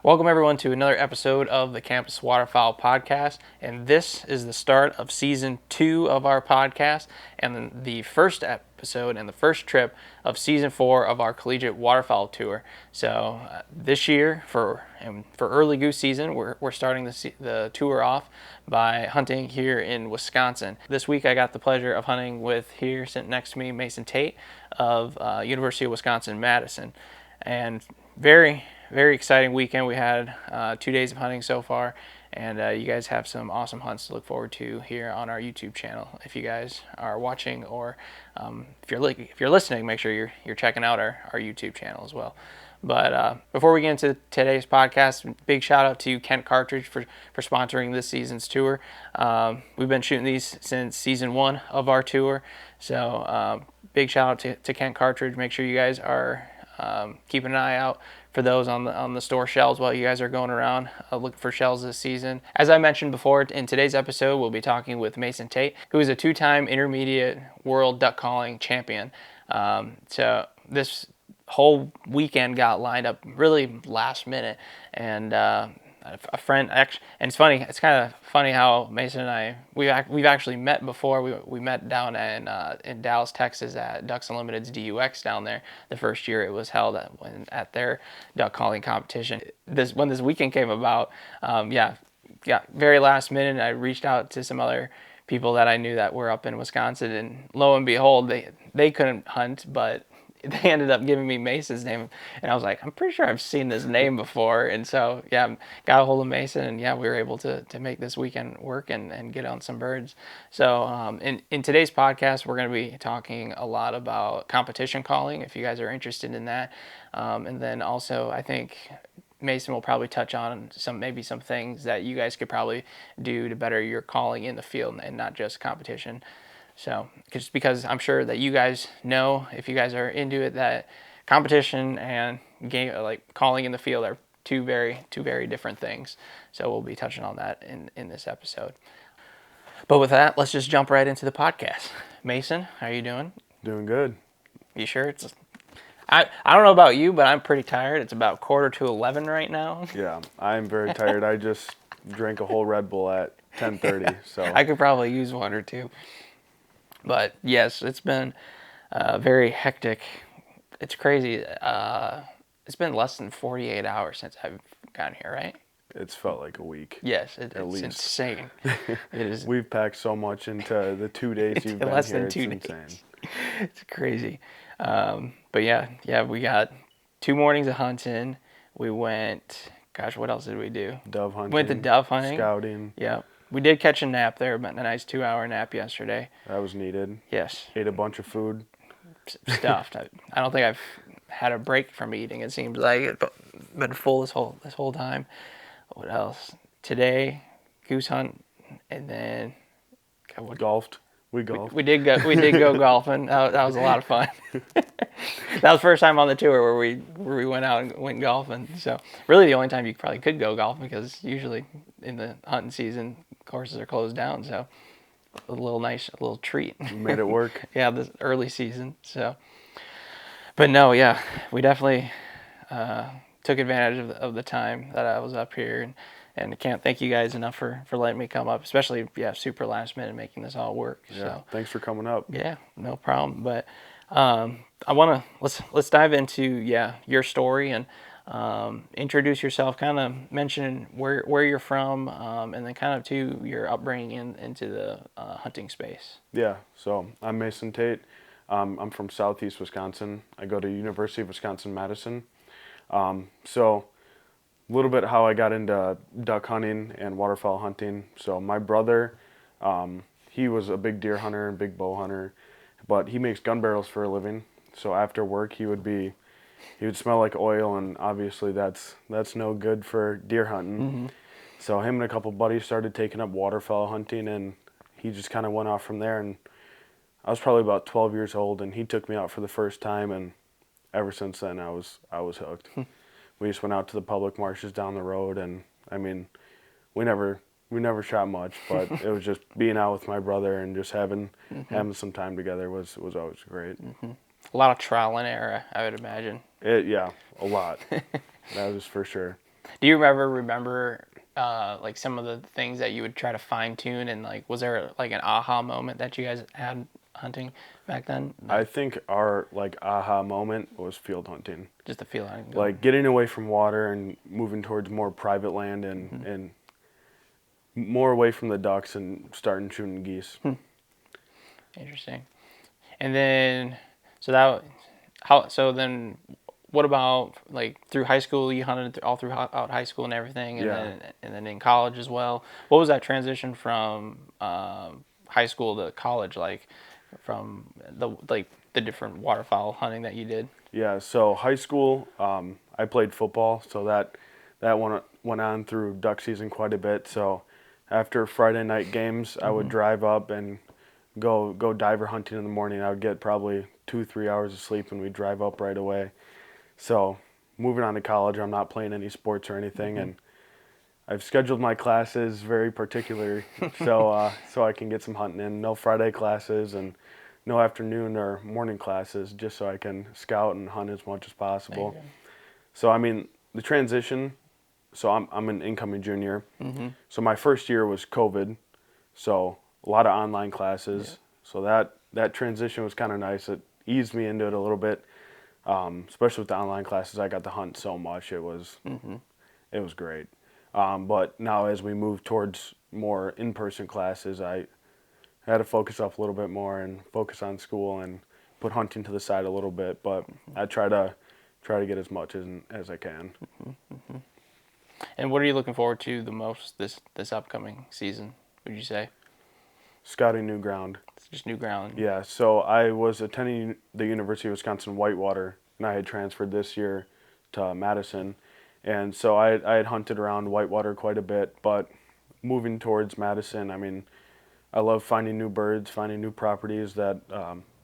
Welcome everyone to another episode of the Campus Waterfowl podcast, and this is the start of season 2 of our podcast, and the first episode and the first trip of season 4 of our Collegiate Waterfowl tour. So this year, for early goose season, we're starting the tour off by hunting here in Wisconsin. This week I got the pleasure of hunting with, here sitting next to me, Mason Tate of University of Wisconsin-Madison, and very exciting weekend. We had 2 days of hunting so far, and you guys have some awesome hunts to look forward to here on our YouTube channel. If you guys are watching, or if you're listening, make sure you're checking out our YouTube channel as well. But before we get into today's podcast, big shout out to Kent Cartridge for sponsoring this season's tour. We've been shooting these since season 1 of our tour, so big shout out to Kent Cartridge. Make sure you guys are keeping an eye out for those on the store shelves while you guys are going around looking for shells this season. As I mentioned before, in today's episode, we'll be talking with Mason Tate, who is a 2-time intermediate world duck calling champion. So this whole weekend got lined up really last minute, and a friend actually, and it's kind of funny how Mason and I we've actually met before. We met down in Dallas, Texas at Ducks Unlimited's DUX down there the first year it was held at their duck calling competition. When this weekend came about, very last minute, I reached out to some other people that I knew that were up in Wisconsin, and lo and behold, they couldn't hunt, but they ended up giving me Mason's name, and I was like, I'm pretty sure I've seen this name before. And so got a hold of Mason, and we were able to make this weekend work and get on some birds. So in today's podcast, we're going to be talking a lot about competition calling, if you guys are interested in that, and then also I think Mason will probably touch on maybe some things that you guys could probably do to better your calling in the field and not just competition. So, just because I'm sure that you guys know, if you guys are into it, that competition and game, like calling in the field, are two very different things. So we'll be touching on that in this episode. But with that, let's just jump right into the podcast. Mason, how are you doing? Doing good. You sure? I don't know about you, but I'm pretty tired. It's about 10:45 right now. Yeah, I'm very tired. I just drank a whole Red Bull at 10:30. So I could probably use one or two. But yes, it's been very hectic. It's crazy. It's been less than 48 hours since I've gotten here, right? It's felt like a week. Yes, it's insane. It is. We've packed so much into the 2 days you've been less here. Than 2 it's days. Insane. It's crazy. But yeah, we got 2 mornings of hunting. We went, gosh, what else did we do? Dove hunting. Went to dove hunting. Scouting. Yeah. We did catch a nap there, but a nice 2-hour nap yesterday. That was needed. Yes. Ate a bunch of food. Stuffed. I don't think I've had a break from eating. It seems like it's been full this whole time. What else? Today, goose hunt, and then Golfed. We golfed. We did go golfing. That was a lot of fun. That was the first time on the tour where we went out and went golfing. So really the only time you probably could go golfing, because usually in the hunting season courses are closed down. So a little treat. We made it work. Yeah, this early season. So, but no, yeah, we definitely took advantage of the time that I was up here, and I can't thank you guys enough for letting me come up, especially super last minute, making this all work. Yeah, so thanks for coming up. Yeah, no problem. But let's dive into your story and introduce yourself, kind of mention where you're from, and then kind of to your upbringing into the hunting space. Yeah, so I'm Mason Tate. I'm from Southeast Wisconsin. I go to University of Wisconsin-Madison. So a little bit how I got into duck hunting and waterfowl hunting. So my brother, he was a big deer hunter and big bow hunter, but he makes gun barrels for a living. So after work, he would smell like oil, and obviously that's no good for deer hunting. Mm-hmm. So him and a couple buddies started taking up waterfowl hunting, and he just kind of went off from there. And I was probably about 12 years old, and he took me out for the first time, and ever since then I was hooked. We just went out to the public marshes down the road, and I mean, we never shot much, but it was just being out with my brother and just having some time together was always great. Mm-hmm. A lot of trial and error, I would imagine. Yeah, a lot. That was for sure. Do you ever remember like some of the things that you would try to fine tune, and like was there like an aha moment that you guys had hunting back then? I think our like aha moment was field hunting. Just the feeling. Like getting away from water and moving towards more private land and more away from the ducks and starting shooting geese. Interesting. And then so then what about like through high school? You hunted all throughout high school and everything, and Yeah. then in college as well. What was that transition from high school to college like? From the different waterfowl hunting that you did. Yeah, so high school, I played football, so that went on through duck season quite a bit. So after Friday night games, I would drive up and go diver hunting in the morning. I would get probably 2-3 hours of sleep, and we'd drive up right away. So moving on to college, I'm not playing any sports or anything, and I've scheduled my classes very particularly so I can get some hunting in. No Friday classes and no afternoon or morning classes, just so I can scout and hunt as much as possible. So I mean the transition. So I'm an incoming junior. So my first year was COVID, so a lot of online classes. So that transition was kind of nice. It eased me into it a little bit, especially with the online classes. I got to hunt so much. It was great. But now as we move towards more in-person classes, I had to focus up a little bit more and focus on school and put hunting to the side a little bit. But I try to get as much as I can. And what are you looking forward to the most this upcoming season, would you say? Scouting new ground. It's just new ground. Yeah, so I was attending the University of Wisconsin-Whitewater, and I had transferred this year to Madison. And so I had hunted around Whitewater quite a bit, but moving towards Madison, I mean, I love finding new birds, finding new properties that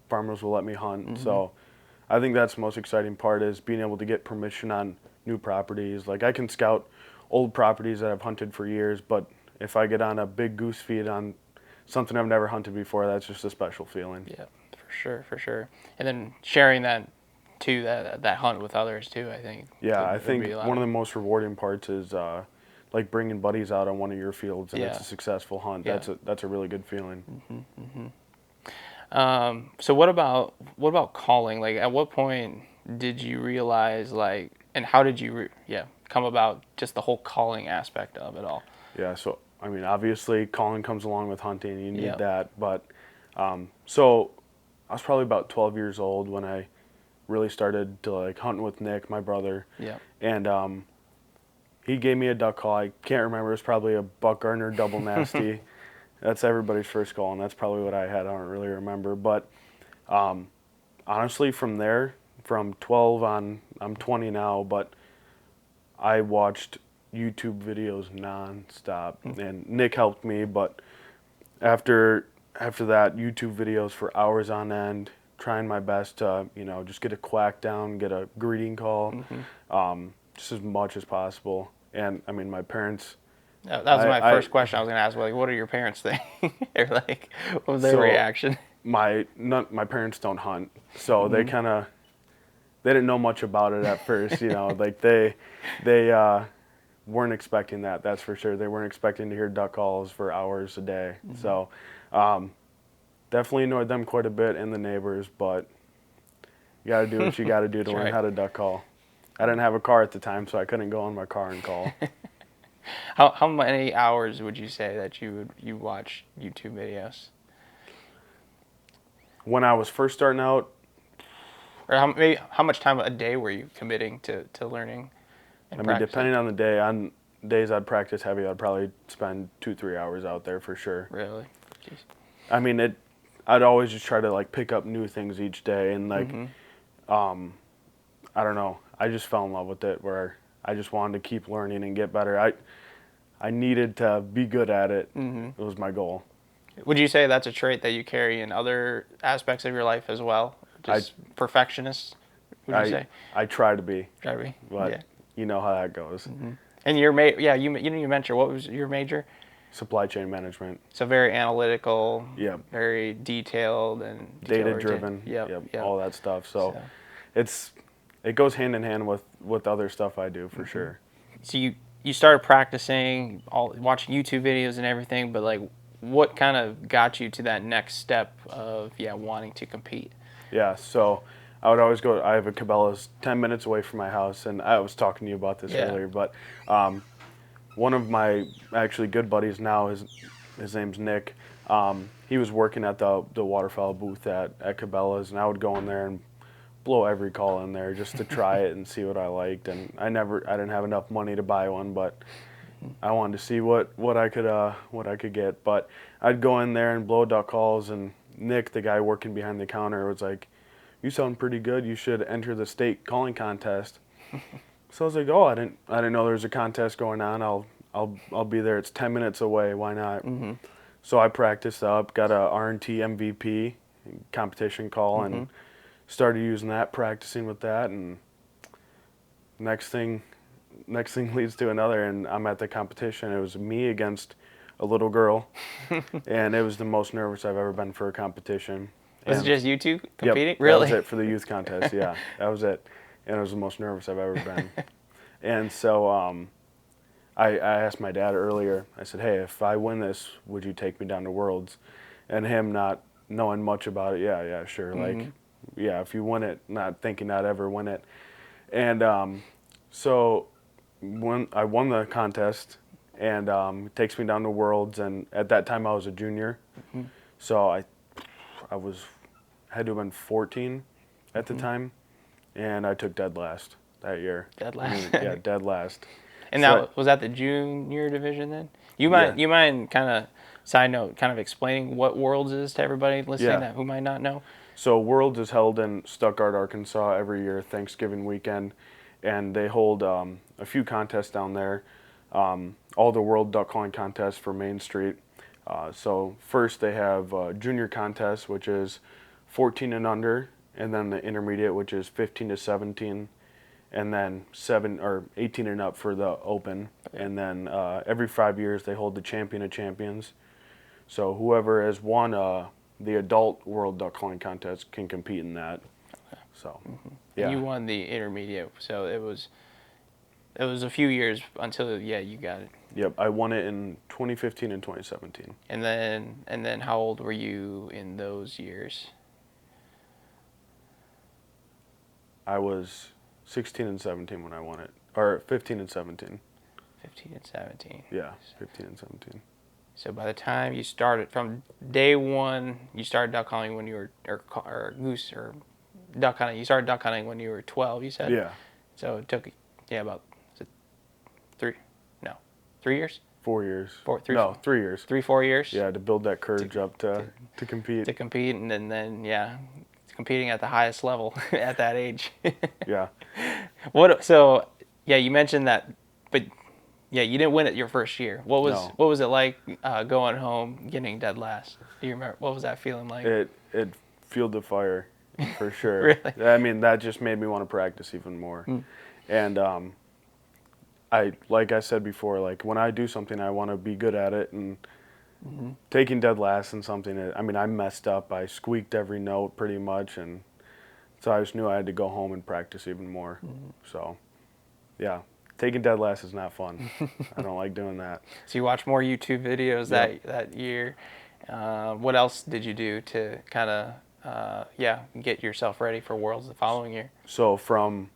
farmers will let me hunt. So I think that's the most exciting part, is being able to get permission on new properties. Like I can scout old properties that I've hunted for years, but if I get on a big goose feed on something I've never hunted before, that's just a special feeling. Yeah, for sure. And then sharing that too, that hunt with others too, I think. Yeah, I think one of the most rewarding parts is like bringing buddies out on one of your fields and it's a successful hunt. Yeah. That's a really good feeling. So what about calling? Like, at what point did you realize, like, and how did you come about just the whole calling aspect of it all? Yeah, so I mean, obviously calling comes along with hunting. You need Yep. that, but so I was probably about 12 years old when I really started to like hunting with Nick, my brother. Yeah. And he gave me a duck call. I can't remember. It was probably a buck Gardner double nasty. That's everybody's first call, and that's probably what I had. I don't really remember. But honestly, from there, from 12 on, I'm 20 now, but I watched YouTube videos nonstop, and Nick helped me. But after that, YouTube videos for hours on end, trying my best to just get a quack down, get a greeting call, just as much as possible. And I mean, my parents. That was my first question. I was going to ask, like, what do your parents think? Or like, what was their reaction? My parents don't hunt, so they didn't know much about it at first. Like they weren't expecting that. That's for sure. They weren't expecting to hear duck calls for hours a day. So definitely annoyed them quite a bit, and the neighbors. But you got to do what you got to do to learn how to duck call. I didn't have a car at the time, so I couldn't go in my car and call. How many hours would you say that you watch YouTube videos? When I was first starting out, or how much time a day were you committing to learning? And I mean, depending on the day, on days I'd practice heavy, I'd probably spend 2-3 hours out there for sure. Really? Jeez. I mean, I'd always just try to like pick up new things each day, and like, I don't know, I just fell in love with it, where I just wanted to keep learning and get better. I needed to be good at it. It was my goal. Would you say that's a trait that you carry in other aspects of your life as well? Just perfectionist, would you say? I try to be. Try to be. But you know how that goes. And your you mentioned, what was your major? Supply chain management. So very analytical. Yep. Very detailed and data driven. Yep. All that stuff. So it goes hand in hand with other stuff I do for sure. so you started practicing, watching YouTube videos and everything, but like, what kind of got you to that next step of wanting to compete? Yeah, so I would always go. I have a Cabela's 10 minutes away from my house, and I was talking to you about this earlier. But one of my actually good buddies now, his name's Nick. He was working at the Waterfowl booth at Cabela's, and I would go in there and blow every call in there just to try it and see what I liked. And I didn't have enough money to buy one, but I wanted to see what I could get. But I'd go in there and blow duck calls, and Nick, the guy working behind the counter, was like, "You sound pretty good. You should enter the state calling contest." So I was like, "Oh, I didn't know there was a contest going on. I'll be there. It's 10 minutes away. Why not?" Mm-hmm. So I practiced up, got a R&T MVP competition call, and started using that, practicing with that, and next thing leads to another, and I'm at the competition. It was me against a little girl, and it was the most nervous I've ever been for a competition. Was it just you two competing? Yep, really? that was it for the youth contest. Yeah, that was it, and it was the most nervous I've ever been. And so I asked my dad earlier. I said, "Hey, if I win this, would you take me down to Worlds?" And him not knowing much about it, yeah, sure. Like, yeah, if you win it, not thinking I'd ever win it. And so when I won the contest, and it takes me down to Worlds, and at that time I was a junior, so I had to have been 14 at the time, and I took dead last that year. Dead last. Yeah, dead last. And So that was that the junior division then? You mind kind of side note, kind of explaining what Worlds is to everybody listening that who might not know? So Worlds is held in Stuttgart, Arkansas every year, Thanksgiving weekend, and they hold a few contests down there. All the World Duck Calling contests for Main Street. So first they have junior contests, which is 14 and under, and then the intermediate, which is 15 to 17, and then 18 and up for the open. And then every 5 years they hold the champion of champions. So whoever has won the adult World Duck Calling contest can compete in that. So yeah. You won the intermediate, so it was a few years until you got it. Yep, I won it in 2015 and 2017. And then how old were you in those years? I was 16 and 17 when I won it, or 15 and 17. 15 and 17. Yeah, 15 and 17. So by the time you started, from day one, you started duck calling when you were, or goose, or duck hunting. You started duck hunting when you were 12, you said? Yeah. So it took, about, is it 3 years? 4 years. 3 years. 4 years? Yeah, to build that courage up to compete. To compete, and then competing at the highest level at that age. Yeah. So you mentioned that, but you didn't win it your first year. What was it like going home getting dead last? Do you remember what was that feeling like? It fueled the fire for sure. Really? I mean, that just made me want to practice even more. And like I said before, like when I do something, I want to be good at it, and taking dead last in something, I mean, I messed up. I squeaked every note pretty much, and so I just knew I had to go home and practice even more. So, yeah, taking dead last is not fun. I don't like doing that. So you watched more YouTube videos that year. What else did you do to kind of get yourself ready for Worlds the following year? So from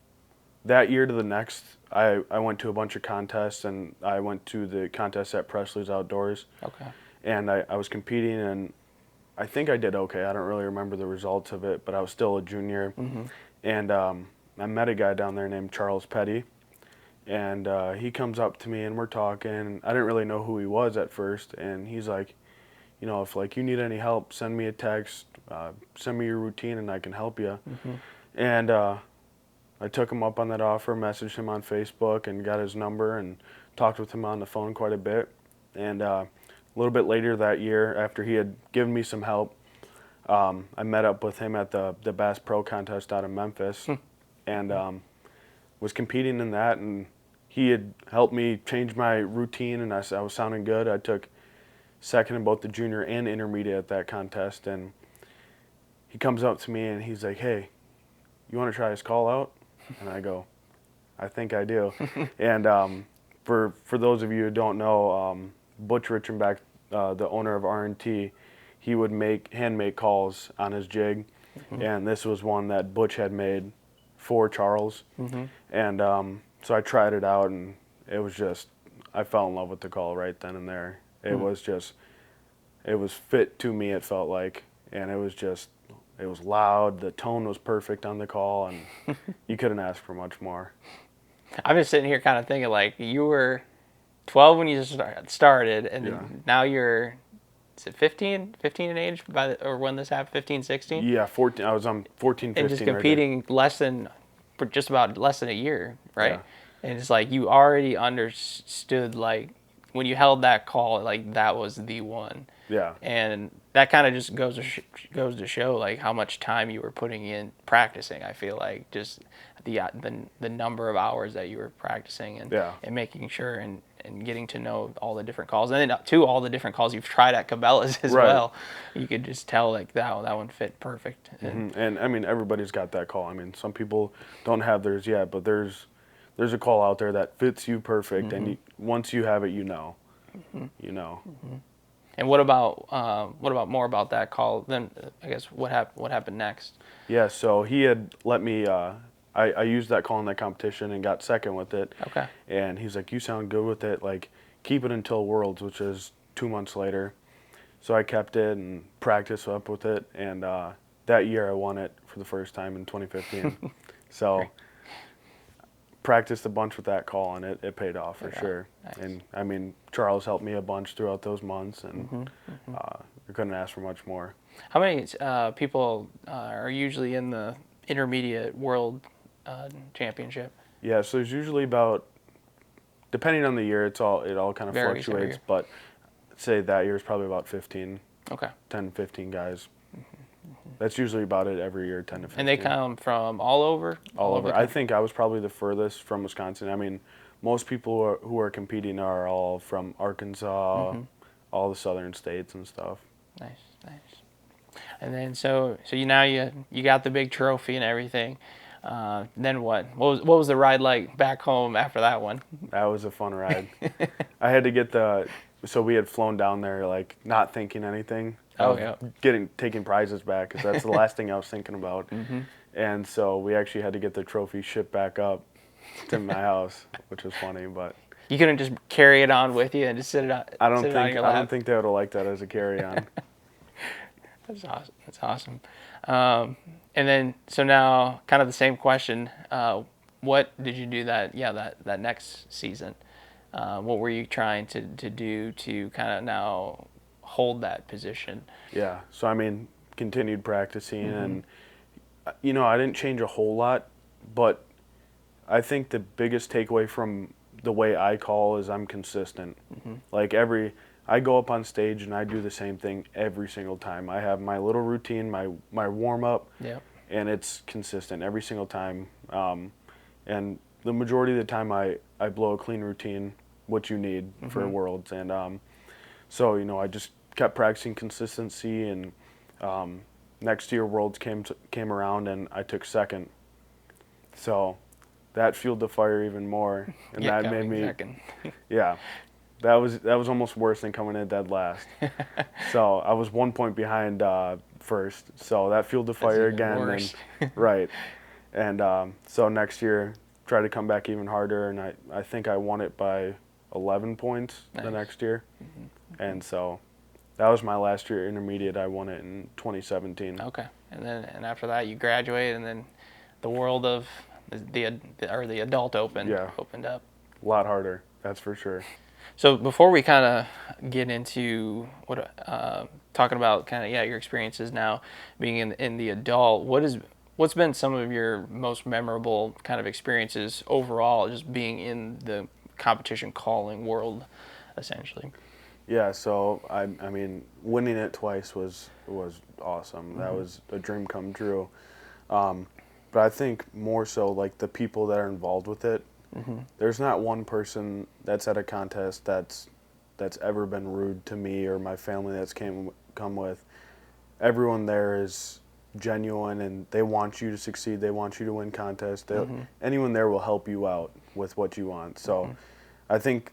that year to the next, I went to a bunch of contests, and I went to the contest at Presley's Outdoors. Okay. And I was competing, and I think I did okay. I don't really remember the results of it, but I was still a junior. And I met a guy down there named Charles Petty, and he comes up to me, and we're talking. And I didn't really know who he was at first, and he's like, if like you need any help, send me a text, send me your routine, and I can help you. And I took him up on that offer, messaged him on Facebook, and got his number, and talked with him on the phone quite a bit. And a little bit later that year, after he had given me some help, I met up with him at the Bass Pro contest out of Memphis, and was competing in that. And he had helped me change my routine, and I was sounding good. I took second in both the junior and intermediate at that contest, and he comes up to me and he's like, "Hey, you want to try this call out?" And I go, "I think I do." And for those of you who don't know, Butch Richenbach, the owner of R&T, he would hand make calls on his jig, and this was one that Butch had made for Charles, and so I tried it out, and it was just, I fell in love with the call right then and there. It was just, it was fit to me, it felt like, and it was loud, the tone was perfect on the call, and you couldn't ask for much more. I'm just sitting here kind of thinking, like, you were 12 when you started, and now you're, is it 15 in age or when this happened, 15, 16? Yeah, 14. I was on 14, 15. And just competing for just about less than a year, right? Yeah. And it's like you already understood, like, when you held that call, like, that was the one. Yeah. And that kind of just goes to show, like, how much time you were putting in practicing. I feel like just the number of hours that you were practicing and making sure and getting to know all the different calls, and then too all the different calls you've tried at Cabela's as well. You could just tell, like, that one fit perfect. And I mean, everybody's got that call. I mean, some people don't have theirs yet, but there's a call out there that fits you perfect, and once you have it, you know. And what about more about that call? Then I guess what happened next? Yeah, so he had let me. I used that call in that competition and got second with it. Okay. And he's like, "You sound good with it. Like, keep it until Worlds," which is 2 months later. So I kept it and practiced up with it, and that year I won it for the first time in 2015. So practiced a bunch with that call, and it paid off for sure. Nice. And I mean, Charles helped me a bunch throughout those months, and we couldn't ask for much more. How many people are usually in the intermediate world championship? Yeah, so there's usually about, depending on the year, it all kind of fluctuates, but I'd say that year is probably about 15. Okay. 10, 15 guys. That's usually about it every year, 10 to 15. And they come from all over? All over. I think I was probably the furthest from Wisconsin. I mean, most people who are competing are all from Arkansas, all the southern states and stuff. Nice. And then so you got the big trophy and everything. Then what? What was the ride like back home after that one? That was a fun ride. I had to get so we had flown down there, like, not thinking anything. Taking prizes back, because that's the last thing I was thinking about. And so we actually had to get the trophy shipped back up to my house, which was funny. But you couldn't just carry it on with you and just sit it on. I don't think they would have liked that as a carry-on. That's awesome. And then so now, kind of the same question. What did you do that next season? What were you trying to do to kind of now hold that position? Yeah, so I mean, continued practicing, and I didn't change a whole lot, but I think the biggest takeaway from the way I call is I'm consistent. Like, I go up on stage and I do the same thing every single time. I have my little routine, my warm up, and it's consistent every single time. And the majority of the time I blow a clean routine, what you need for Worlds, and so I just kept practicing consistency, and next year Worlds came around and I took second. So that fueled the fire even more, and that made me second. That was almost worse than coming in dead last. So I was 1 point behind first, so that fueled the fire again. And, and so next year try to come back even harder, and I think I won it by 11 points the next year. And so that was my last year intermediate. I won it in 2017. Okay, and after that you graduated, and then the world of the adult open opened up. A lot harder, that's for sure. So before we kind of get into talking about kind of your experiences now being in the adult, what's been some of your most memorable kind of experiences overall, just being in the competition calling world, essentially? Yeah, so I mean, winning it twice was awesome. That was a dream come true. But I think more so, like, the people that are involved with it. There's not one person that's at a contest that's ever been rude to me or my family that's come with. Everyone there is genuine, and they want you to succeed. They want you to win contests. Anyone there will help you out with what you want. So I think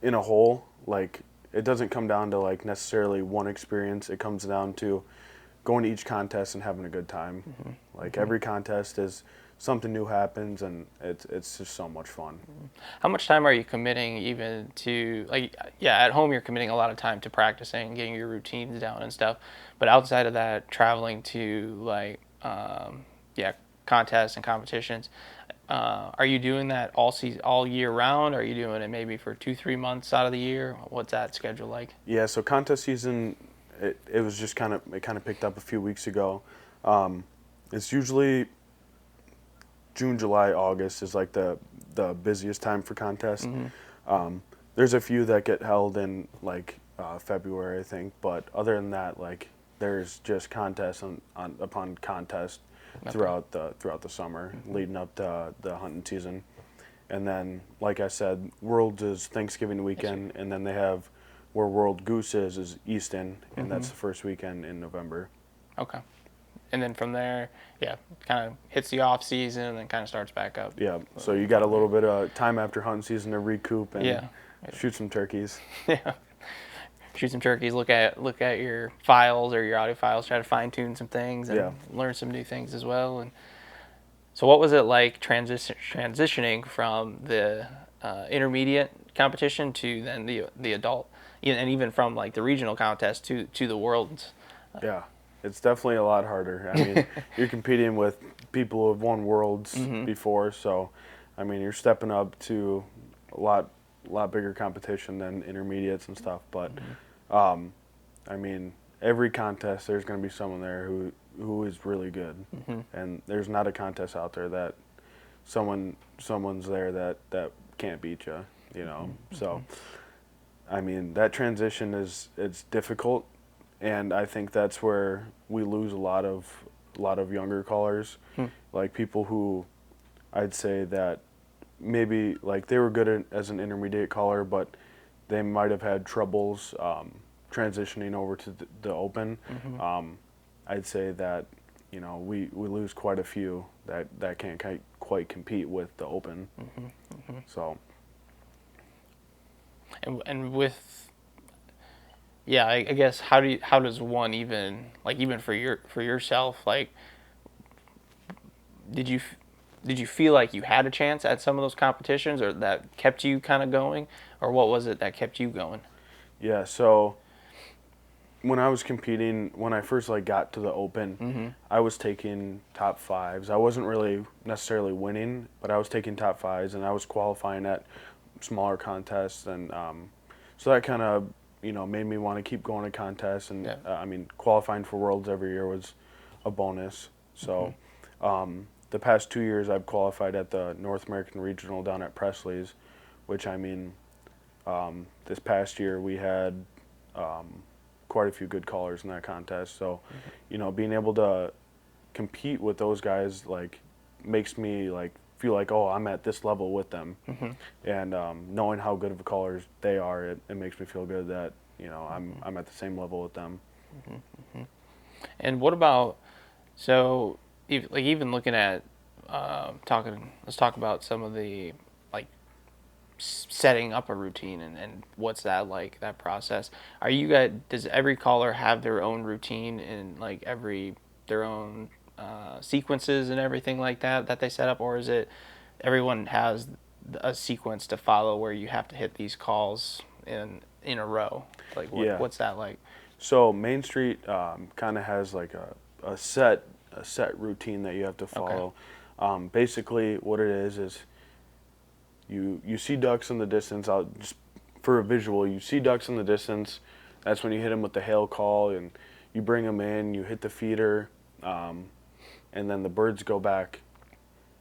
in a whole, like, it doesn't come down to like necessarily one experience. It comes down to going to each contest and having a good time. Like every contest is something new happens, and it's just so much fun. How much time are you committing even to, like, yeah, at home you're committing a lot of time to practicing, getting your routines down and stuff, but outside of that, traveling to like, yeah, contests and competitions, are you doing that all year round? Are you doing it maybe for 2-3 months out of the year? What's that schedule like? Yeah, so contest season, it was just it kind of picked up a few weeks ago. It's usually June, July, August is like the busiest time for contests. There's a few that get held in like February, I think, but other than that, like there's just contests upon contest throughout the summer leading up to the hunting season. And then, like I said, Worlds is Thanksgiving weekend, and then they have where World Goose is Easton, and that's the first weekend in November. Okay. And then from there, yeah, kind of hits the off season and then kind of starts back up. Yeah, so you got a little bit of time after hunting season to recoup and shoot some turkeys. Yeah. Shoot some turkeys, look at your files or your audio files, try to fine tune some things and learn some new things as well. And so what was it like transitioning from the intermediate competition to then the adult, and even from like the regional contest to the worlds? Yeah, it's definitely a lot harder. I mean, you're competing with people who have won worlds before, so I mean, you're stepping up to a lot bigger competition than intermediates and stuff. But I mean, every contest there's going to be someone there who is really good, and there's not a contest out there that someone's there that can't beat you. You know, so I mean, that transition it's difficult. And I think that's where we lose a lot of younger callers, like people who I'd say that maybe like they were good as an intermediate caller, but they might have had troubles transitioning over to the open. I'd say that we lose quite a few that can't quite compete with the open. So. And with. Yeah, I guess how does one even for yourself, like, did you feel like you had a chance at some of those competitions, or that kept you kind of going, or what was it that kept you going? Yeah, so when I was competing, when I first got to the open, I was taking top fives. I wasn't really necessarily winning, but I was taking top fives, and I was qualifying at smaller contests, and so that kind of made me want to keep going to contests, and I mean, qualifying for Worlds every year was a bonus. So the past 2 years I've qualified at the North American Regional down at Presley's, which I mean, this past year we had quite a few good callers in that contest. So, being able to compete with those guys makes me feel like, oh, I'm at this level with them, and knowing how good of a callers they are, it makes me feel good that I'm at the same level with them. And what about, so even looking at let's talk about some of the setting up a routine and what's that like, that process. Does every caller have their own routine and their own sequences and everything like that they set up, or is it everyone has a sequence to follow where you have to hit these calls in a row? What's that like? So Main Street kind of has a set routine that you have to follow. Okay. Basically what it is you see ducks in the distance. Just for a visual, you see ducks in the distance. That's when you hit them with the hail call, and you bring them in, you hit the feeder, and then the birds go back,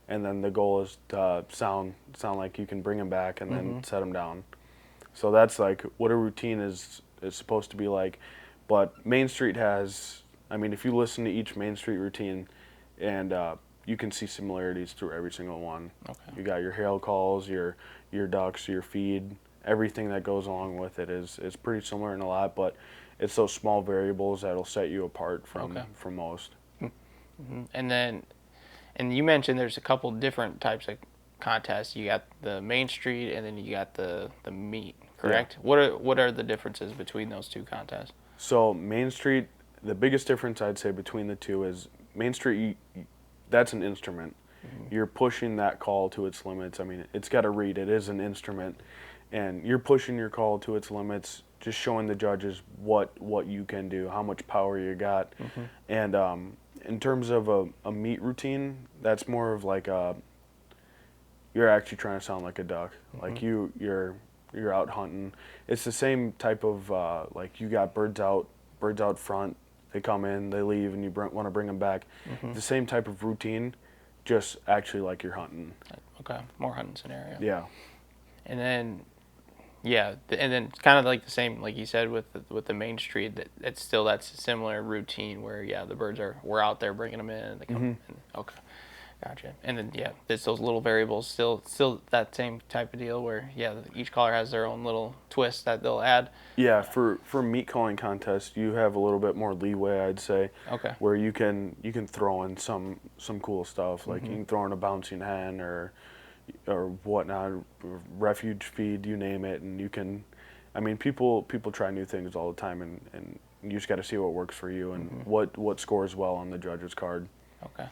and then the goal is to sound like you can bring them back and then set them down. So that's what a routine is supposed to be like. But Main Street has, I mean, if you listen to each Main Street routine, and you can see similarities through every single one. Okay. You got your hail calls, your ducks, your feed, everything that goes along with it is pretty similar in a lot, but it's those small variables that'll set you apart from most. And you mentioned there's a couple different types of contest, you got the Main Street and then you got the meet, correct? Yeah. What are the differences between those two contests? So Main Street, the biggest difference I'd say between the two is Main Street, that's an instrument. Mm-hmm. You're pushing that call to its limits. I mean, it's got to read. It is an instrument, and you're pushing your call to its limits, just showing the judges what you can do, how much power you got. Mm-hmm. And in terms of a meet routine, that's more of like you're actually trying to sound like a duck. Mm-hmm. Like you're out hunting. It's the same type of like you got birds out front. They come in, they leave, and you want to bring them back. Mm-hmm. The same type of routine, just actually like you're hunting. Okay, more hunting scenario. Yeah. And then, yeah, and then kind of like the same, like you said with the Main Street. That's a similar routine where the birds we're out there bringing them in. And they come. Mm-hmm. Okay. Gotcha. And then there's those little variables, still that same type of deal where each caller has their own little twist that they'll add. Yeah, for meat calling contests, you have a little bit more leeway, I'd say. Okay. Where you can throw in some cool stuff, like mm-hmm. you can throw in a bouncing hen or whatnot, refuge feed, you name it, and you can. I mean, people try new things all the time, and you just got to see what works for you and mm-hmm. what scores well on the judge's card. Okay.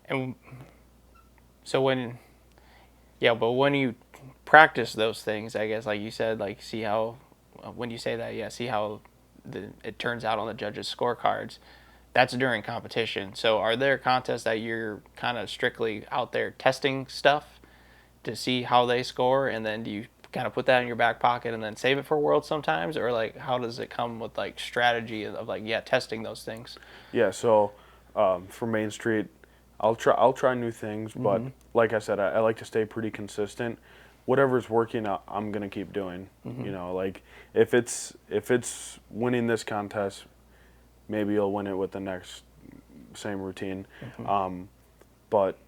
And so when you practice those things, I guess, like you said, like see how, when you say that, see how it turns out on the judges' scorecards, that's during competition. So are there contests that you're kind of strictly out there testing stuff to see how they score, and then do you kind of put that in your back pocket and then save it for Worlds sometimes, or like how does it come with like strategy of like testing those things? Yeah, so for Main Street, I'll try new things, but mm-hmm. like I said, I like to stay pretty consistent. Whatever's working, I'm gonna keep doing. Mm-hmm. You know, like if it's winning this contest, maybe you'll win it with the next same routine. Mm-hmm. But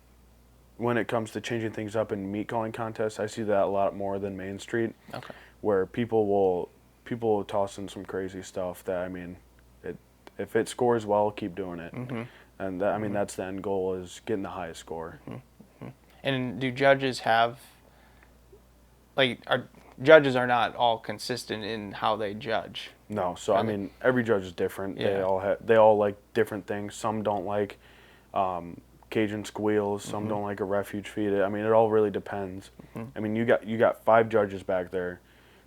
when it comes to changing things up in meat calling contests, I see that a lot more than Main Street. Okay. Where people will toss in some crazy stuff that, I mean, if it scores well, keep doing it. Mm-hmm. And that, I mean, mm-hmm. that's the end goal, is getting the highest score. Mm-hmm. And do judges have, like, judges are not all consistent in how they judge? No. So, I mean, every judge is different. Yeah. They all like different things. Some don't like Cajun squeals. Some mm-hmm. don't like a refuge feed. I mean, it all really depends. Mm-hmm. I mean, you got 5 judges back there.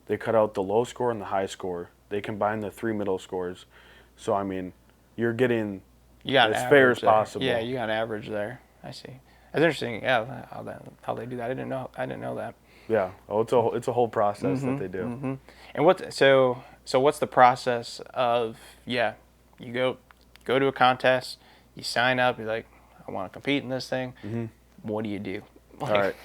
They cut out the low score and the high score. They combine the 3 middle scores. So, I mean, you're getting as fair as possible. Yeah, you got an average there. I see. That's interesting. Yeah, how they do that. I didn't know that. Yeah. Oh, it's a whole process mm-hmm, that they do. Mm-hmm. And what's the process of you go to a contest, you sign up, you're like, I want to compete in this thing. Mm-hmm. What do you do? All right.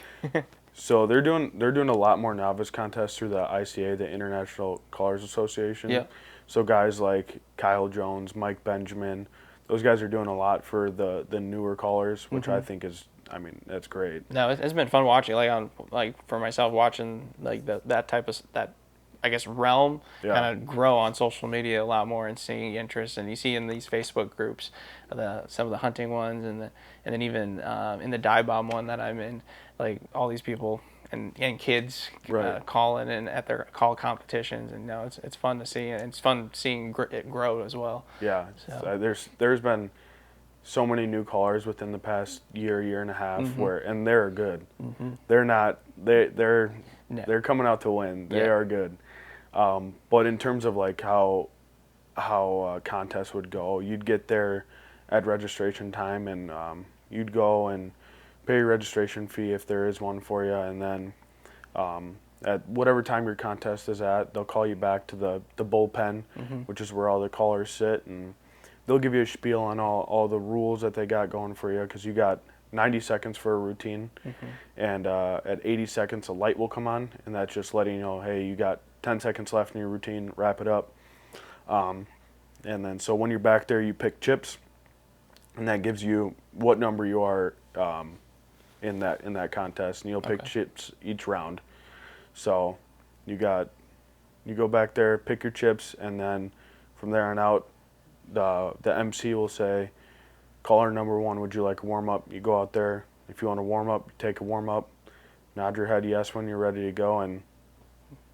So they're doing a lot more novice contests through the ICA, the International Callers Association. Yeah. So guys like Kyle Jones, Mike Benjamin, those guys are doing a lot for the newer callers, which mm-hmm. I think is, I mean, that's great. No, it's been fun watching, for myself, watching like that type of I guess realm kind of grow on social media a lot more and seeing interest. And you see in these Facebook groups, some of the hunting ones and then even in the dive bomb one that I'm in, like all these people and kids calling in at their call competitions, and it's fun to see, and it's fun seeing it grow as well. Yeah, so. There's been so many new callers within the past year and a half mm-hmm. and they're good. Mm-hmm. They're not they're coming out to win. They are good. But in terms of like how contests would go, you'd get there at registration time, and you'd go and pay your registration fee if there is one for you, and then at whatever time your contest is at, they'll call you back to the bullpen, mm-hmm. which is where all the callers sit, and they'll give you a spiel on all the rules that they got going for you, because you got 90 seconds for a routine, mm-hmm. and at 80 seconds a light will come on, and that's just letting you know, hey, you got 10 seconds left in your routine, wrap it up. And then so when you're back there, you pick chips, and that gives you what number you are in that contest, and you'll pick chips each round. So you go back there, pick your chips, and then from there on out, the MC will say, caller number 1, would you like a warm-up? You go out there. If you want to warm up, you take a warm-up. nod your head yes when you're ready to go, and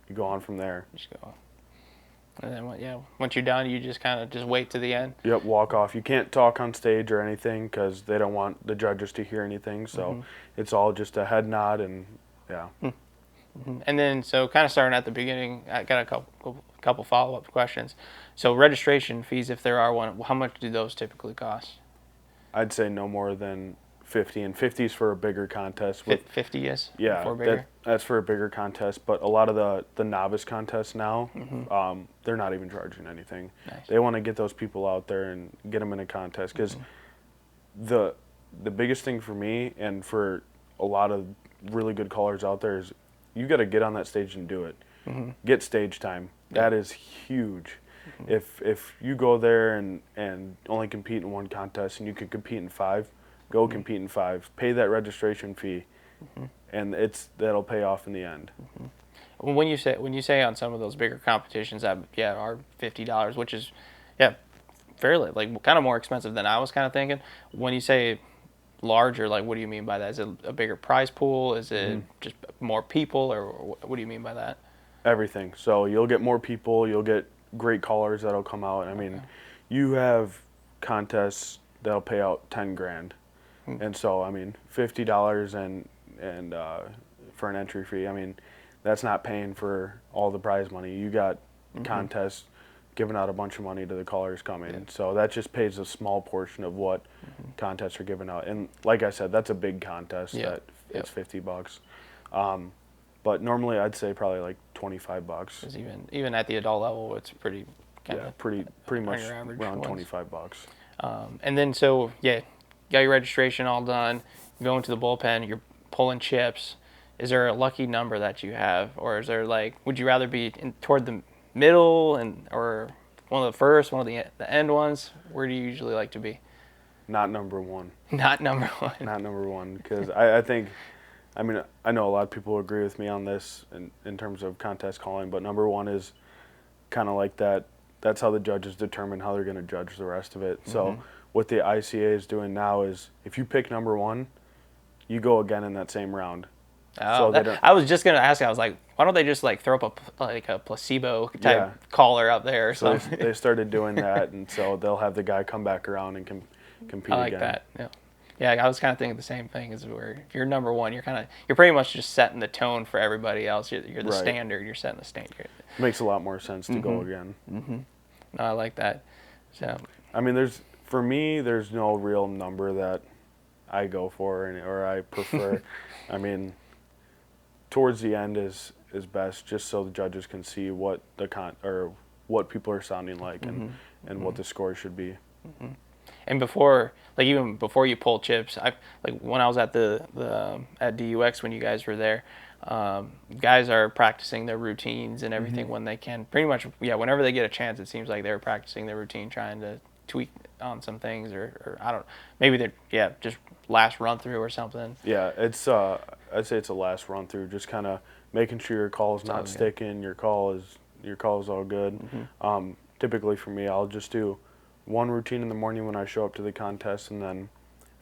you go on from there. Just go. And then, once you're done, you just kind of just wait to the end. Yep, walk off. You can't talk on stage or anything because they don't want the judges to hear anything. So it's all just a head nod, and yeah. And then, so kind of starting at the beginning, I got a couple follow-up questions. So registration fees, if there are one, how much do those typically cost? I'd say no more than 50, and 50 is for a bigger contest. 50 is? Yeah, for bigger? that's for a bigger contest, but a lot of the novice contests now, they're not even charging anything. Nice. They want to get those people out there and get them in a contest, because the biggest thing for me and for a lot of really good callers out there is you got to get on that stage and do it. Get stage time. That is huge. If you go there and only compete in one contest and you can compete in 5, go compete in 5. Pay that registration fee, and that'll pay off in the end. When you say on some of those bigger competitions that are $50, which is fairly like kind of more expensive than I was kind of thinking. When you say larger, like what do you mean by that? Is it a bigger prize pool? Is it just more people, or what do you mean by that? Everything. So you'll get more people. You'll get great callers that'll come out. I mean, you have contests that'll pay out 10 grand, and so I mean $50 and for an entry fee. I mean, that's not paying for all the prize money. You got contests giving out a bunch of money to the callers coming, so that just pays a small portion of what contests are giving out. And like I said, that's a big contest that it's $50. But normally I'd say probably like $25. Because even at the adult level, it's pretty pretty much around ones. $25. And then so got your registration all done. You go into the bullpen. You're pulling chips. Is there a lucky number that you have, or is there like, would you rather be toward the middle or one of the first, one of the end ones? Where do you usually like to be? Not number one. Not number one. Not number one, because I think. I mean, I know a lot of people agree with me on this in terms of contest calling, but number one is kind of like that. That's how the judges determine how they're going to judge the rest of it. So what the ICA is doing now is if you pick number one, you go again in that same round. Oh, so I was just going to ask you, I was like, why don't they just like throw up a placebo type caller up there or something? They started doing that, and so they'll have the guy come back around and compete again. I like that, yeah. Yeah, I was kind of thinking the same thing. Is where if you're number one, you're pretty much just setting the tone for everybody else. You're the standard. You're setting the standard. It makes a lot more sense to go again. No, I like that. So I mean, for me, there's no real number that I go for or I prefer. I mean, towards the end is best, just so the judges can see what what people are sounding like and what the score should be. And even before you pull chips, when I was at at DUX when you guys were there, guys are practicing their routines and everything when they can. Pretty much, whenever they get a chance, it seems like they're practicing their routine, trying to tweak on some things, or I don't know, maybe they're just last run through or something. Yeah, it's I'd say it's a last run through, just kind of making sure your call is not sticking, your call is all good. Typically for me, I'll just do one routine in the morning when I show up to the contest, and then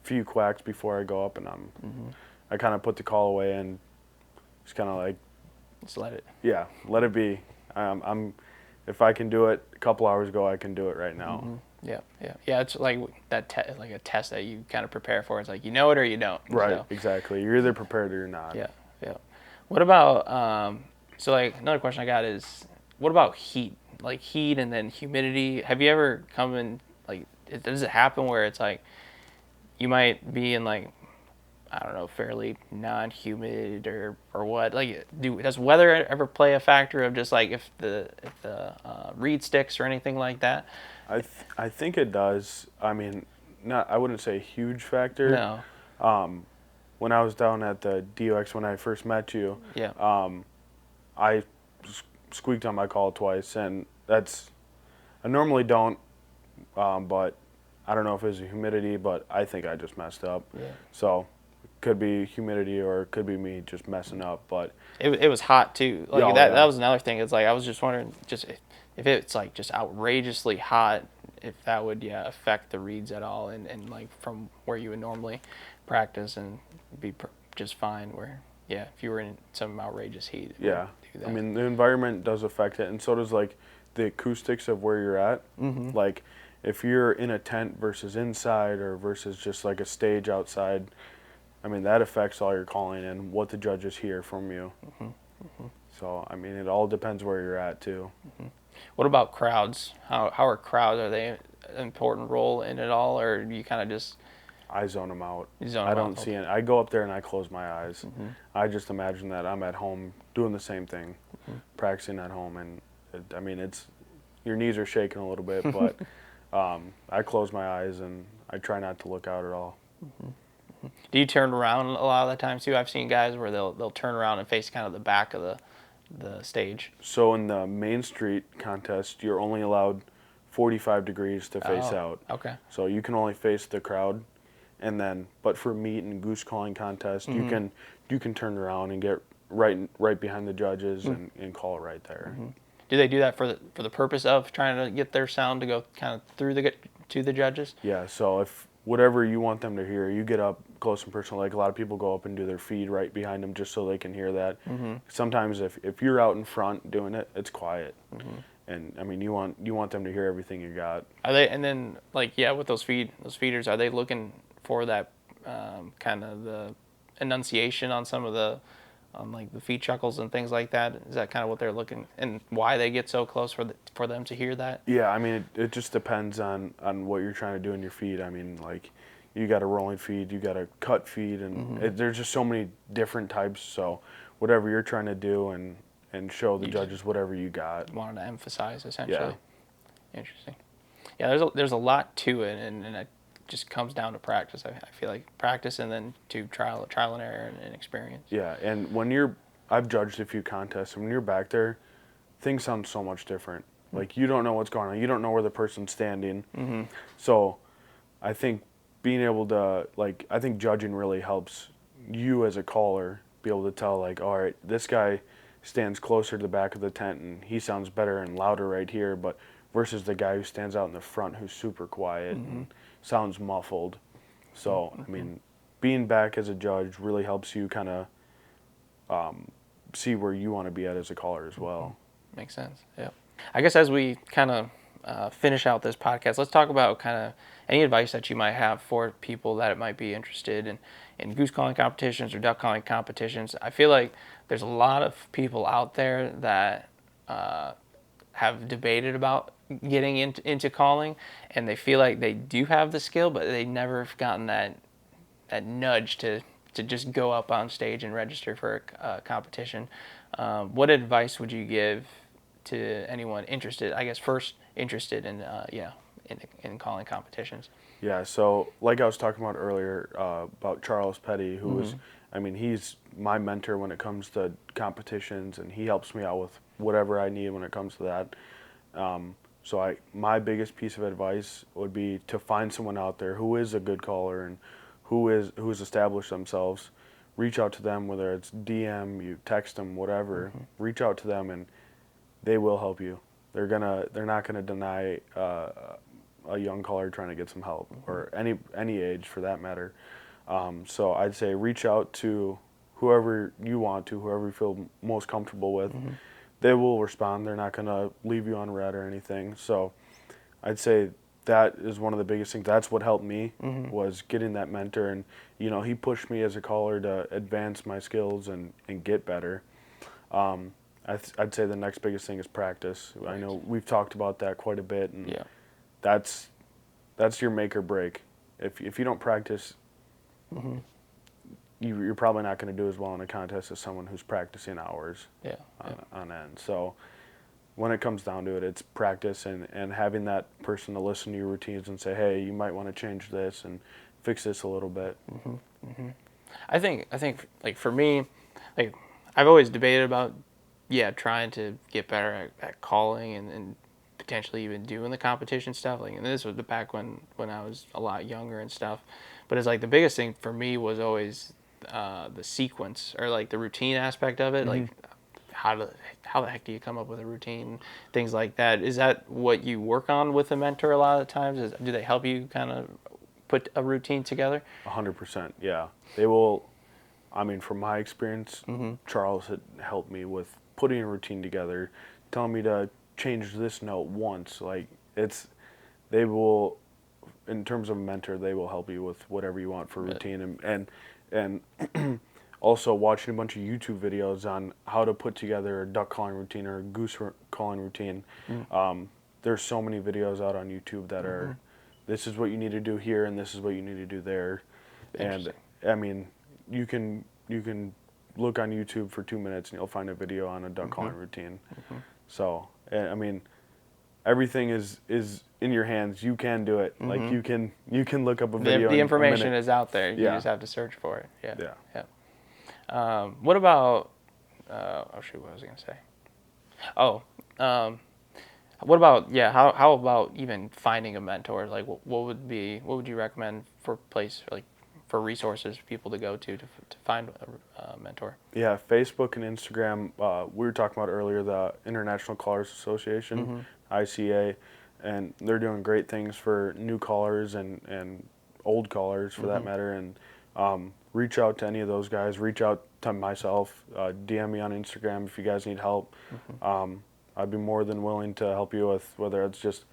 a few quacks before I go up, and I kind of put the call away and just kind of like just let it. Yeah, let it be. If I can do it a couple hours ago, I can do it right now. Yeah. It's like that like a test that you kind of prepare for. It's like you know it or you don't. Right. So. Exactly. You're either prepared or you're not. Yeah. What about so like another question I got is, what about heat? Like heat and then humidity. Have you ever come in, like, does it happen where it's like you might be in like, I don't know, fairly non-humid or what? Like, does weather ever play a factor of just like if the reed sticks or anything like that? I think it does. I mean, I wouldn't say a huge factor. No. When I was down at the DUX when I first met you, I squeaked on my call twice, and I normally don't, but I don't know if it was humidity, but I think I just messed up. So it could be humidity or it could be me just messing up, but it was hot too. Like that was another thing. It's like I was just wondering, just if it's like just outrageously hot, if that would affect the reads at all, and like from where you would normally practice and be just fine. Where Yeah, if you were in some outrageous heat. Yeah. Do that. I mean, the environment does affect it, and so does like the acoustics of where you're at. Like if you're in a tent versus inside or versus just like a stage outside, I mean, that affects all your calling and what the judges hear from you. So, I mean, it all depends where you're at too. What about crowds? How are crowds? Are they an important role in it all, or do you kind of just I zone them out. zone I them don't out? see it. I go up there and I close my eyes. I just imagine that I'm at home doing the same thing, practicing at home, and I mean, it's your knees are shaking a little bit, but I close my eyes and I try not to look out at all. Do you turn around a lot of the time too? I've seen guys where they'll turn around and face kind of the back of the stage. So in the Main Street contest, you're only allowed 45 degrees to face out. Okay. So you can only face the crowd, and then but for meat and goose calling contest, you can turn around and get right behind the judges and call it right there. Do they do that for the purpose of trying to get their sound to go kind of through to the judges? Yeah. So if whatever you want them to hear, you get up close and personal. Like a lot of people go up and do their feed right behind them just so they can hear that. Sometimes if you're out in front doing it, it's quiet. And I mean, you want them to hear everything you got. Are they, and then like, yeah, with those feeders, are they looking for that kind of the enunciation on some of the like the feed chuckles and things like that? Is that kind of what they're looking, and why they get so close for them to hear that? Yeah, I mean, it just depends on what you're trying to do in your feed. I mean, like, you got a rolling feed, you got a cut feed, and there's just so many different types. So whatever you're trying to do and show the judges whatever you got. Wanted to emphasize, essentially. Yeah. Interesting. Yeah, there's a lot to it, and it just comes down to practice. I feel like practice and then to trial and error and experience. Yeah, and I've judged a few contests, and when you're back there, things sound so much different. Like, you don't know what's going on. You don't know where the person's standing. So I think being able to, like, I think judging really helps you as a caller be able to tell, like, all right, this guy stands closer to the back of the tent and he sounds better and louder right here, but versus the guy who stands out in the front who's super quiet and sounds muffled. So, I mean, being back as a judge really helps you kind of see where you want to be at as a caller as well. Makes sense. Yeah. I guess as we kind of finish out this podcast, let's talk about kind of any advice that you might have for people that might be interested in goose calling competitions or duck calling competitions. I feel like there's a lot of people out there that have debated about getting into calling, and they feel like they do have the skill, but they never have gotten that nudge to just go up on stage and register for a competition. What advice would you give to anyone interested? I guess first interested in in calling competitions. Yeah, so like I was talking about earlier about Charles Petty, who was, I mean, he's my mentor when it comes to competitions, and he helps me out with whatever I need when it comes to that. So my biggest piece of advice would be to find someone out there who is a good caller and who's established themselves. Reach out to them, whether it's DM, you text them, whatever. Reach out to them, and they will help you. They're not gonna deny a young caller trying to get some help, or any age for that matter. So I'd say reach out to whoever you want to, whoever you feel most comfortable with. They will respond. They're not going to leave you on red or anything. So I'd say that is one of the biggest things. That's what helped me, was getting that mentor. And, you know, he pushed me as a caller to advance my skills and get better. I'd say the next biggest thing is practice. I know we've talked about that quite a bit. And that's your make or break. If you don't practice, you're probably not going to do as well in a contest as someone who's practicing hours on end. So when it comes down to it, it's practice and having that person to listen to your routines and say, hey, you might want to change this and fix this a little bit. I think like for me, like I've always debated about trying to get better at calling and potentially even doing the competition stuff. Like, and this was back when I was a lot younger and stuff. But it's like the biggest thing for me was always the sequence, or like the routine aspect of it. Like how the heck do you come up with a routine, things like that. Is that what you work on with a mentor a lot of the times? Do they help you kind of put a routine together? 100%, yeah. They will. I mean, from my experience, Charles had helped me with putting a routine together, telling me to change this note once. Like, they will, in terms of a mentor, they will help you with whatever you want for routine, and also watching a bunch of YouTube videos on how to put together a duck calling routine or a goose calling routine. There's so many videos out on YouTube that are, this is what you need to do here and this is what you need to do there. And I mean, you can look on YouTube for 2 minutes and you'll find a video on a duck calling routine. So, I mean, everything is in your hands. You can do it. Like you can look up a video. The information is out there. You just have to search for it. Yeah. What about? Oh shoot, what was I gonna say? What about? Yeah. How about even finding a mentor? Like, what would you recommend for for resources for people to go to find a mentor? Yeah, Facebook and Instagram. We were talking about earlier the International Callers Association, ICA, and they're doing great things for new callers and old callers for that matter. And reach out to any of those guys. Reach out to myself. DM me on Instagram if you guys need help. I'd be more than willing to help you with whether it's just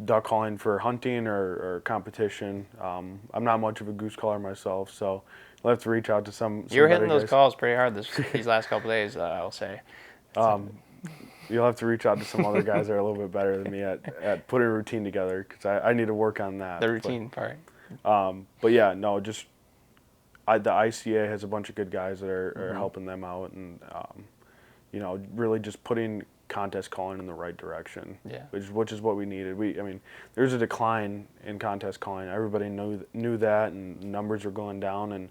duck calling for hunting or competition. I'm not much of a goose caller myself, so I'll have to reach out to some You're hitting those guys. calls pretty hard these last couple days, I'll say. You'll have to reach out to some other guys that are a little bit better than me at putting a routine together, because I need to work on that. The routine part. But yeah, no, just the ICA has a bunch of good guys that are helping them out, and you know, really just putting contest calling in the right direction, which is what we needed. I mean, there's a decline in contest calling. Everybody knew that, and numbers are going down, and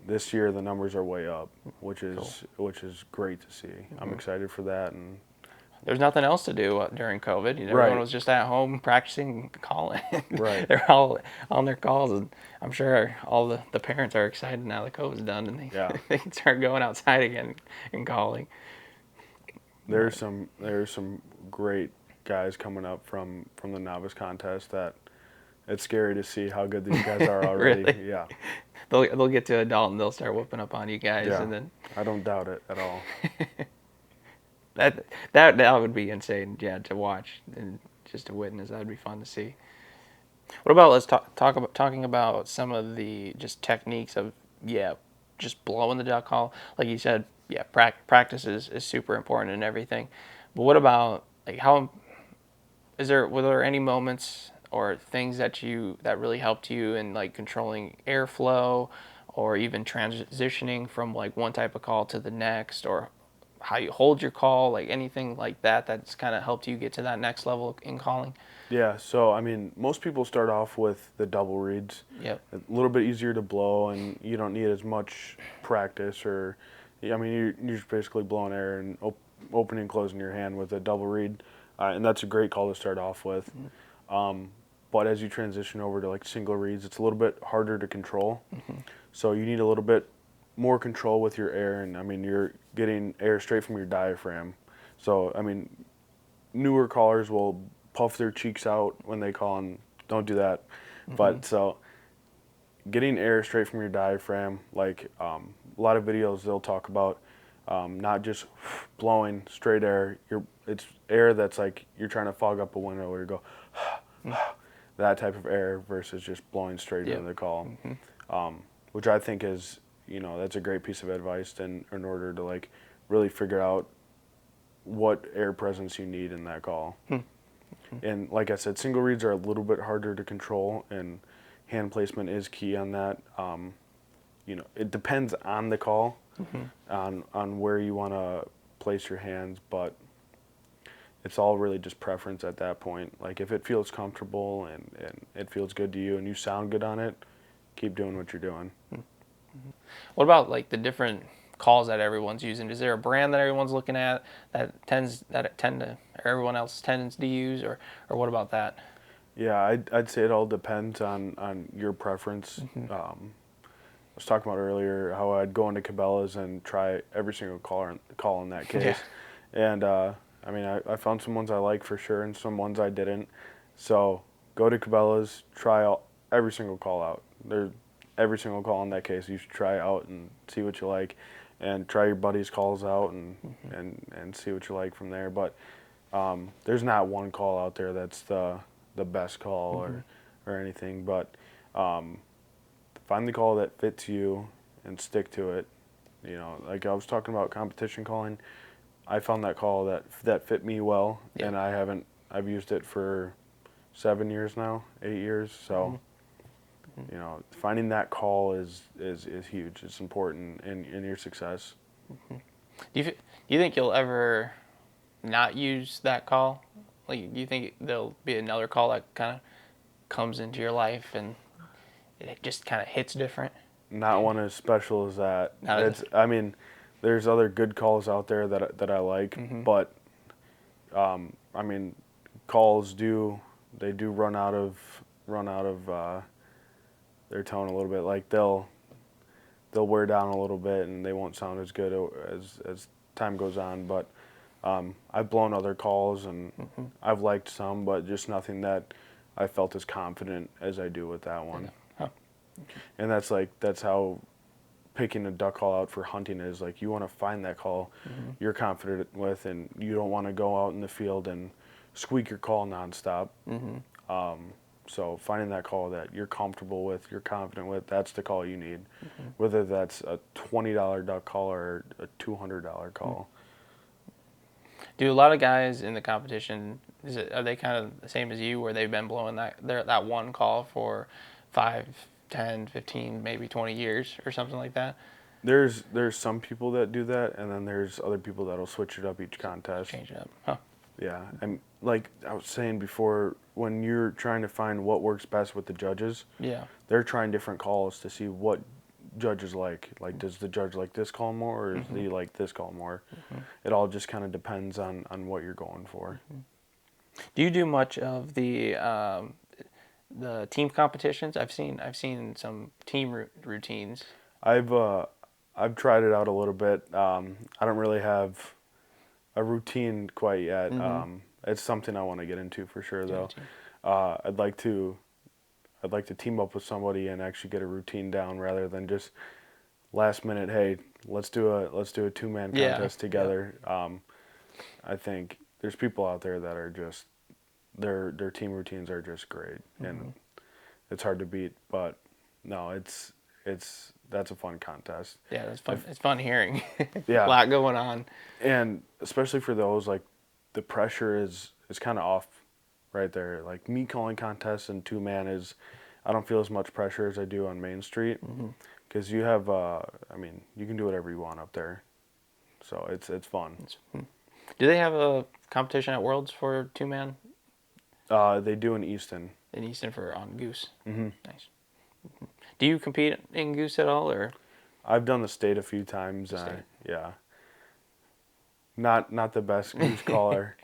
this year the numbers are way up, which is great to see. I'm excited for that. And there's nothing else to do during COVID. You know, everyone was just at home practicing calling. Right. They're all on their calls, and I'm sure all the parents are excited now that COVID's done, and they can start going outside again and calling. There's some great guys coming up from the novice contest that it's scary to see how good these guys are already. Really? Yeah. They'll get to adult and they'll start whooping up on you guys, and then I don't doubt it at all. that would be insane, to watch and just to witness. That'd be fun to see. What about let's talking about some of the just techniques of just blowing the duck call, like you said. Yeah, practice is super important and everything. But what about, like, were there any moments or things that really helped you in, like, controlling airflow or even transitioning from, like, one type of call to the next, or how you hold your call, like anything like that's kind of helped you get to that next level in calling? Yeah, so I mean, most people start off with the double reeds. Yep. A little bit easier to blow, and you don't need as much practice, or I mean, you're just basically blowing air and opening and closing your hand with a double reed, and that's a great call to start off with. But as you transition over to like single reeds, it's a little bit harder to control. So you need a little bit more control with your air, and I mean, you're getting air straight from your diaphragm. So I mean, newer callers will puff their cheeks out when they call, and don't do that. But so getting air straight from your diaphragm, like a lot of videos they'll talk about not just blowing straight air. It's air that's like you're trying to fog up a window, where you go that type of air versus just blowing straight into the call, which I think is, that's a great piece of advice in order to like really figure out what air presence you need in that call. And like I said, single reeds are a little bit harder to control, and hand placement is key on that. It depends on the call, on where you want to place your hands, but it's all really just preference at that point. Like, if it feels comfortable and it feels good to you and you sound good on it, keep doing what you're doing. What about like the different calls that everyone's using? Is there a brand that everyone's looking at that everyone else tends to use, or what about that? Yeah, I'd say it all depends on your preference. I was talking about earlier how I'd go into Cabela's and try every single call in that case. And I mean, I found some ones I like for sure and some ones I didn't. So go to Cabela's, try every single call out. every single call in that case. You should try out and see what you like, and try your buddies' calls out and see what you like from there. But there's not one call out there that's the best call or anything. But find the call that fits you and stick to it. You know, like I was talking about competition calling, I found that call that fit me well, and I've used it for 7 years now, 8 years. So, you know, finding that call is huge. It's important in your success. Do you think you'll ever not use that call? Like, do you think there'll be another call that kind of comes into your life and it just kind of hits different? Not one as special as that. I mean, there's other good calls out there that I like, but I mean, calls do run out of their tone a little bit. Like they'll wear down a little bit and they won't sound as good as time goes on. But I've blown other calls and I've liked some, but just nothing that I felt as confident as I do with that one. And that's how picking a duck call out for hunting is. Like, you want to find that call you're confident with, and you don't want to go out in the field and squeak your call nonstop. So finding that call that you're comfortable with, you're confident with, that's the call you need. Whether that's a $20 duck call or a $200 call. Do a lot of guys in the competition, are they kind of the same as you, where they've been blowing that one call for 5, 10, 15, maybe 20 years or something like that? There's some people that do that, and then there's other people that'll switch it up each contest. Change it up. Huh. Yeah, and like I was saying before, when you're trying to find what works best with the judges, they're trying different calls to see what judges like. Like, does the judge like this call more, or does he like this call more? It all just kind of depends on what you're going for. Do you do much of the team competitions? I've seen some team routines. I've tried it out a little bit. I don't really have a routine quite yet. It's something I want to get into for sure, though. I'd like to team up with somebody and actually get a routine down rather than just last minute. Hey, let's do a 2-man contest together. I think there's people out there that are just their team routines are just great, and it's hard to beat. But no, that's a fun contest. Yeah, that's fun. It's fun hearing. Yeah, a lot going on, and especially for those, like, the pressure is kind of off right there. Like, me calling contests and 2-man I don't feel as much pressure as I do on Main Street, because you have I mean, you can do whatever you want up there, so it's fun. Do they have a competition at Worlds for 2-man? They do in Easton. In Easton on Goose. Nice. Do you compete in Goose at all, or? I've done the state a few times. Yeah. Not the best goose caller,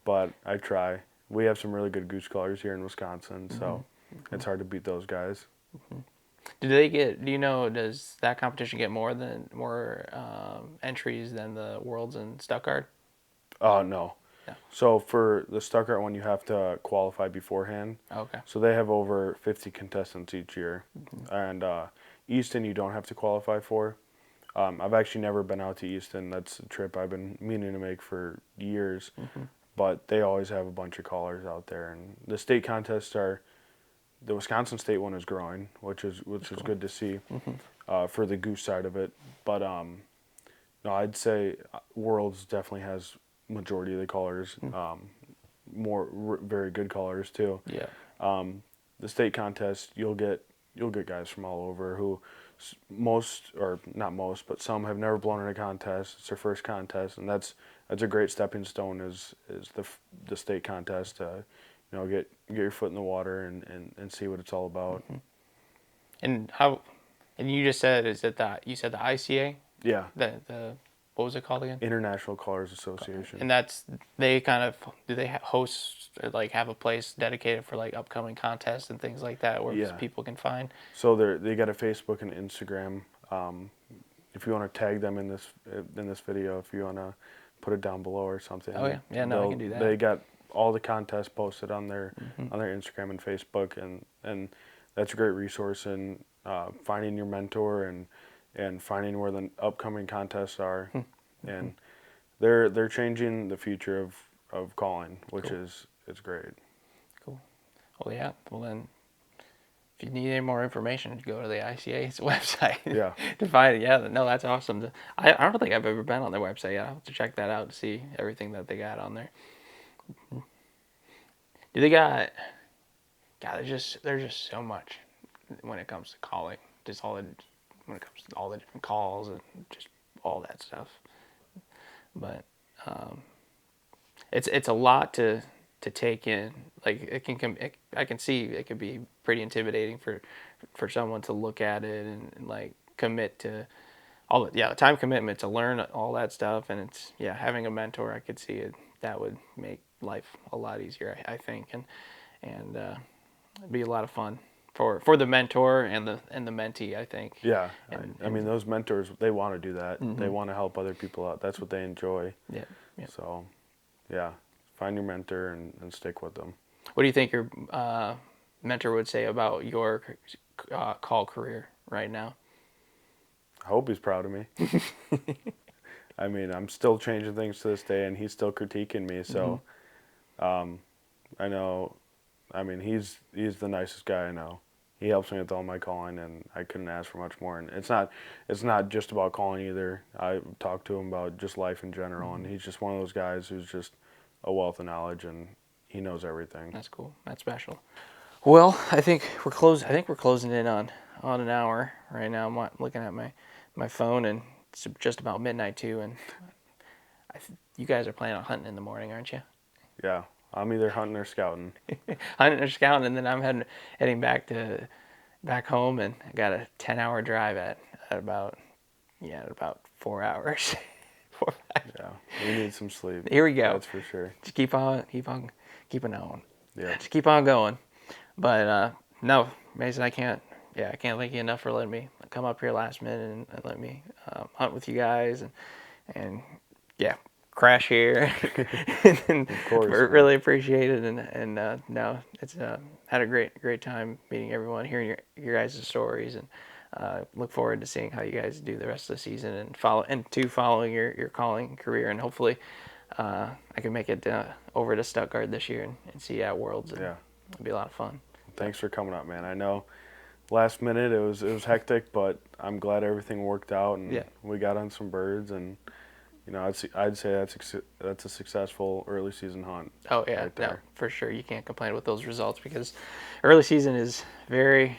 but I try. We have some really good goose callers here in Wisconsin, so it's hard to beat those guys. Do you know, does that competition get more entries than the Worlds in Stuttgart? No. Yeah. So for the Stuttgart one, you have to qualify beforehand. Okay. So they have over 50 contestants each year. And Easton, you don't have to qualify for. I've actually never been out to Easton. That's a trip I've been meaning to make for years. But they always have a bunch of callers out there. And the state contests the Wisconsin State one is growing, which is good to see for the goose side of it. But no, I'd say Worlds definitely has majority of the callers, very good callers too. Yeah. The state contest, you'll get guys from all over who not most, but some have never blown in a contest. It's their first contest, and that's a great stepping stone is the state contest to, you know, get your foot in the water and see what it's all about. And you just said, you said the ICA? Yeah. The what was it called again? International Callers Association. And do they host, like, have a place dedicated for, like, upcoming contests and things like that where people can find? So they got a Facebook and Instagram. If you want to tag them in this video, if you want to put it down below or something. Oh yeah, no, I can do that. They got all the contests posted on their Instagram and Facebook, and that's a great resource. And finding your mentor and finding where the upcoming contests are, and they're changing the future of calling, which Cool. is great. Cool. Well, yeah. Well, then, if you need any more information, go to the ICA's website Yeah. to find it. Yeah, no, that's awesome. I don't think I've ever been on their website yet. I'll have to check that out to see everything that they got on there. Do they got? God, there's just so much when it comes to calling. Just all the when it comes to all the different calls and just all that stuff. But it's a lot to take in. Like I can see it could be pretty intimidating for someone to look at it and like commit to all the time commitment to learn all that stuff. And it's having a mentor. I could see it that would make life a lot easier. I think and it'd be a lot of fun for the mentor and the mentee, I think. Yeah, I mean those mentors, they want to do that. Mm-hmm. They want to help other people out. That's what they enjoy. Yeah. So, yeah, find your mentor and stick with them. What do you think your mentor would say about your call career right now? I hope he's proud of me. I mean, I'm still changing things to this day, and he's still critiquing me. So, I know. I mean, he's the nicest guy I know. He helps me with all my calling, and I couldn't ask for much more. And it's not just about calling either. I talk to him about just life in general, and he's just one of those guys who's just a wealth of knowledge, and he knows everything. That's cool. That's special. Well, I think we're closing in on an hour right now. I'm looking at my phone, and it's just about midnight too. And you guys are planning on hunting in the morning, aren't you? Yeah, I'm either hunting or scouting. Hunting or scouting, and then I'm heading back home, and I got a 10-hour drive at about 4 hours. 4 5. Yeah, we need some sleep. Here we go. That's for sure. Just keep on keeping on. Yeah. Just keep on going. But no, Mason, I can't thank you enough for letting me come up here last minute and let me hunt with you guys and crash here. And Of course, really appreciate it, and no, it's had a great time meeting everyone, hearing your guys' stories, and look forward to seeing how you guys do the rest of the season and following your calling career, and hopefully I can make it over to Stuttgart this year and see you at Worlds. And it'll be a lot of fun. Thanks for coming up, man. I know last minute it was hectic, but I'm glad everything worked out, and we got on some birds, and I'd say that's a successful early season hunt. Oh yeah, right there. No, for sure. You can't complain with those results because early season is very.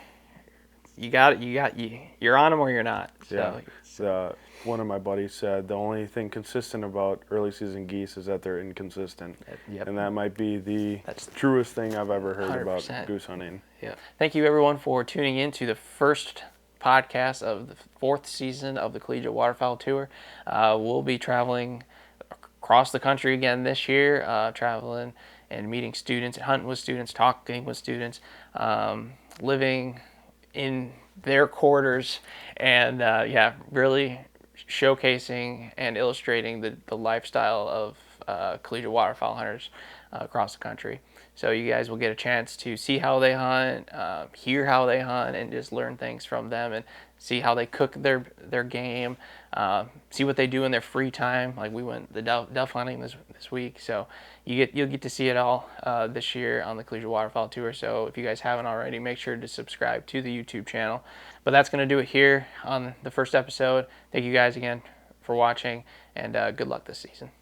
You're on them or you're not. So. One of my buddies said the only thing consistent about early season geese is that they're inconsistent. Yep. And that might be the truest thing I've ever heard 100%. about goose hunting. Yeah. Thank you everyone for tuning in to the first podcast of the 4th season of the Collegiate Waterfowl Tour. We'll be traveling across the country again this year, traveling and meeting students, hunting with students, talking with students, living in their quarters, and really showcasing and illustrating the lifestyle of collegiate waterfowl hunters across the country. So you guys will get a chance to see how they hunt, hear how they hunt, and just learn things from them and see how they cook their game, see what they do in their free time. Like we went the dove hunting this week, so you'll get to see it all this year on the Collegiate Waterfowl Tour. So if you guys haven't already, make sure to subscribe to the YouTube channel. But that's going to do it here on the first episode. Thank you guys again for watching, and good luck this season.